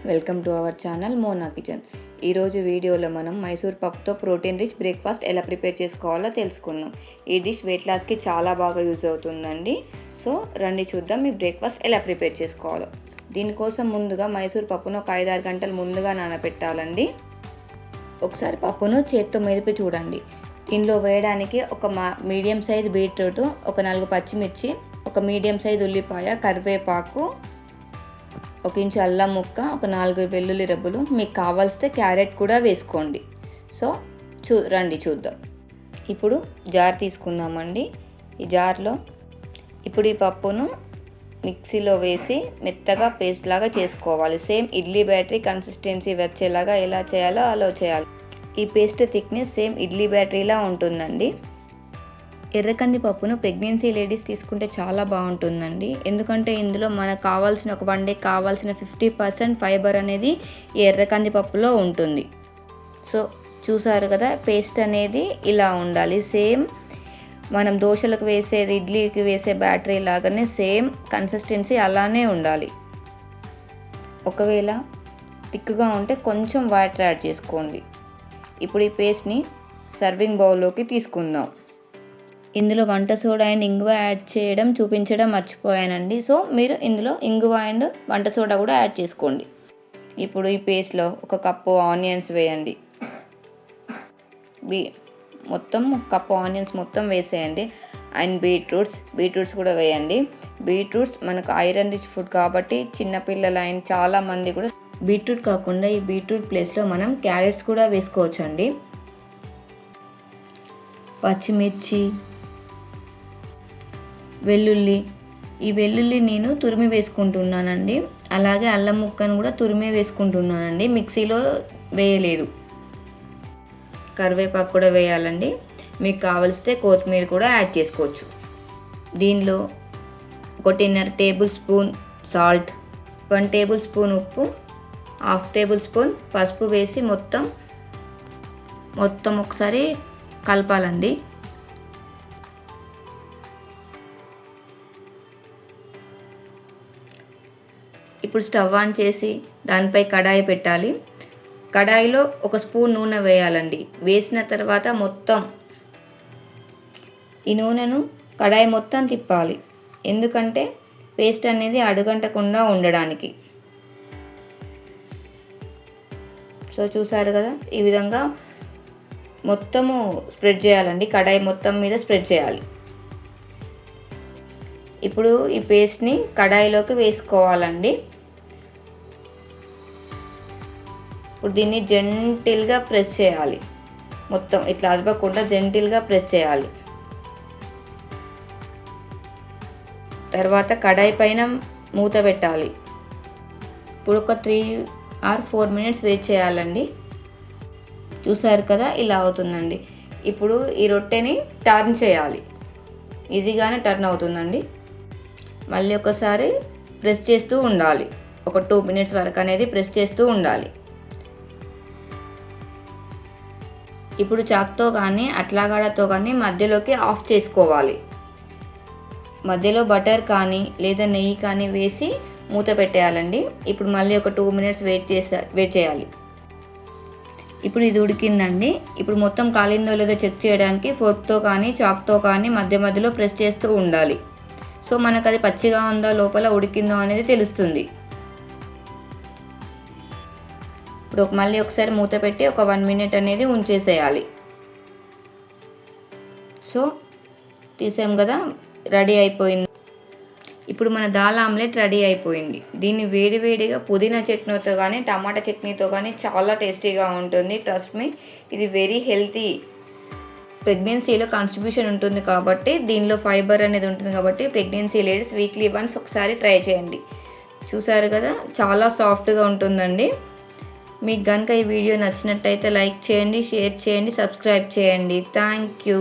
Welcome to our channel Mona kitchen. ఈరోజు వీడియోలో మనం మైసూర్ పప్పుతో ప్రోటీన్ రిచ్ బ్రేక్ఫాస్ట్ ఎలా ప్రిపేర్ చేసుకోవాలో తెలుసుకుందాం. ఈ డిష్ వెయిట్ లాస్కి చాలా బాగా యూజ్ అవుతుందండి. సో రండి చూద్దాం ఈ బ్రేక్ఫాస్ట్ ఎలా ప్రిపేర్ చేసుకోవాలో. దీనికోసం ముందుగా మైసూర్ పప్పును ఒక 5-6 గంటలు ముందుగా నానబెట్టాలండి. ఒకసారి పప్పును చేత్తో మెదిపి చూడండి. దీనిలో వేయడానికి ఒక మీడియం సైజ్ బీట్రూట్, ఒక 4 పచ్చిమిర్చి, ఒక మీడియం సైజ్ ఉల్లిపాయ, కరివేపాకు, 1 ఇంచు అల్లం ముక్క, ఒక 4 వెల్లుల్లి రెబ్బలు, మీకు కావాల్సితే క్యారెట్ కూడా వేసుకోండి. సో రండి చూద్దాం. ఇప్పుడు జార్ తీసుకుందామండి. ఈ జార్లో ఇప్పుడు ఈ పప్పును మిక్సీలో వేసి మెత్తగా పేస్ట్ లాగా చేసుకోవాలి. సేమ్ ఇడ్లీ బ్యాటరీ కన్సిస్టెన్సీ వచ్చేలాగా ఎలా చేయాలో అలా చేయాలి. ఈ పేస్ట్ థిక్నెస్ సేమ్ ఇడ్లీ బ్యాటరీలా ఉంటుందండి. ఎర్రకంది పప్పును ప్రెగ్నెన్సీ లేడీస్ తీసుకుంటే చాలా బాగుంటుందండి. ఎందుకంటే ఇందులో మనకు కావాల్సిన ఒక 1 డే కావాల్సిన 50% ఫైబర్ అనేది ఈ ఎర్రకంది పప్పులో ఉంటుంది. సో చూసారు కదా, పేస్ట్ అనేది ఇలా ఉండాలి. సేమ్ మనం దోశలకు వేసేది, ఇడ్లీకి వేసే బ్యాటరీ లాగానే సేమ్ కన్సిస్టెన్సీ అలానే ఉండాలి. ఒకవేళ థిక్గా ఉంటే కొంచెం వాటర్ యాడ్ చేసుకోండి. ఇప్పుడు ఈ పేస్ట్ని సర్వింగ్ బౌల్లోకి తీసుకుందాం. ఇందులో వంట సోడా అండ్ ఇంగువ యాడ్ చేయడం చూపించడం మర్చిపోయానండి. సో మీరు ఇందులో ఇంగువ అండ్ వంట సోడా కూడా యాడ్ చేసుకోండి. ఇప్పుడు ఈ పేస్ట్లో 1 కప్పు ఆనియన్స్ వేయండి. మొత్తం 1 కప్పు ఆనియన్స్ మొత్తం వేసేయండి. అండ్ బీట్రూట్స్ కూడా వేయండి. బీట్రూట్స్ మనకు ఐరన్ రిచ్ ఫుడ్ కాబట్టి చిన్నపిల్లలు అయిన చాలామంది కూడా బీట్రూట్ కాకుండా ఈ బీట్రూట్ ప్లేస్లో మనం క్యారెట్స్ కూడా వేసుకోవచ్చండి. పచ్చిమిర్చి, వెల్లుల్లి, ఈ వెల్లుల్లి నేను తురిమి వేసుకుంటున్నానండి. అలాగే అల్లం ముక్కను కూడా తురిమి వేసుకుంటున్నానండి, మిక్సీలో వేయలేదు. కరివేపాకు కూడా వేయాలండి. మీకు కావలిస్తే కొత్తిమీర కూడా యాడ్ చేసుకోవచ్చు. దీనిలో 1.5 table spoon salt, 1 table spoon ఉప్పు, 1/2 టేబుల్ స్పూన్ పసుపు వేసి మొత్తం ఒకసారి కలపాలండి. ఇప్పుడు స్టవ్ ఆన్ చేసి దానిపై కడాయి పెట్టాలి. కడాయిలో 1 స్పూన్ నూనె వేయాలండి. వేసిన తర్వాత మొత్తం ఈ నూనెను కడాయి మొత్తం తిప్పాలి. ఎందుకంటే పేస్ట్ అనేది అడుగంటకుండా ఉండడానికి. సో చూసారు కదా, ఈ విధంగా మొత్తము స్ప్రెడ్ చేయాలండి. కడాయి మొత్తం మీద స్ప్రెడ్ చేయాలి. ఇప్పుడు ఈ పేస్ట్ని కడాయిలోకి వేసుకోవాలండి. ఇప్పుడు దీన్ని జెంటిల్గా ప్రెస్ చేయాలి. మొత్తం ఇట్లా అదపకుండా జెంటిల్గా ప్రెస్ చేయాలి. తర్వాత కడాయి పైన మూత పెట్టాలి. ఇప్పుడు ఒక 3 or 4 మినిట్స్ వెయిట్ చేయాలండి. చూసారు కదా, ఇలా అవుతుందండి. ఇప్పుడు ఈ రొట్టెని టర్న్ చేయాలి. ఈజీగానే టర్న్ అవుతుందండి. మళ్ళీ ఒకసారి ప్రెస్ చేస్తూ ఉండాలి. ఒక 2 మినిట్స్ వరకు అనేది ప్రెస్ చేస్తూ ఉండాలి. ఇప్పుడు చాక్తో కానీ అట్లాగాడతో కానీ మధ్యలోకి ఆఫ్ చేసుకోవాలి. మధ్యలో బటర్ కానీ లేదా నెయ్యి కానీ వేసి మూత పెట్టేయాలండి. ఇప్పుడు మళ్ళీ ఒక 2 మినిట్స్ వెయిట్ చేయాలి. ఇప్పుడు ఇది ఉడికిందండి. ఇప్పుడు మొత్తం కాలిందో లేదో చెక్ చేయడానికి ఫోర్క్తో కానీ చాక్తో కానీ మధ్యలో ప్రెస్ చేస్తూ ఉండాలి. సో మనకు అది పచ్చిగా ఉందో లోపల ఉడికిందో అనేది తెలుస్తుంది. ఇప్పుడు మళ్ళీ ఒకసారి మూత పెట్టి ఒక 1 మినిట్ అనేది ఉంచేసేయాలి. సో తీసాం కదా, రెడీ అయిపోయింది. ఇప్పుడు మన దాల్ ఆమ్లెట్ రెడీ అయిపోయింది. దీన్ని వేడివేడిగా పుదీనా చట్నీతో కానీ టమాటా చట్నీతో కానీ చాలా టేస్టీగా ఉంటుంది. ట్రస్ట్ మీ, ఇది వెరీ హెల్తీ. ప్రెగ్నెన్సీలో కాన్స్టిట్యూషన్ ఉంటుంది కాబట్టి దీనిలో ఫైబర్ అనేది ఉంటుంది కాబట్టి ప్రెగ్నెన్సీ లేడీస్ వీక్లీ వన్స్ ఒకసారి ట్రై చేయండి. చూసారు కదా, చాలా సాఫ్ట్గా ఉంటుందండి. మీకు కనుక ఈ వీడియో నచ్చినట్టయితే లైక్ చేయండి, షేర్ చేయండి, సబ్స్క్రైబ్ చేయండి. Thank you.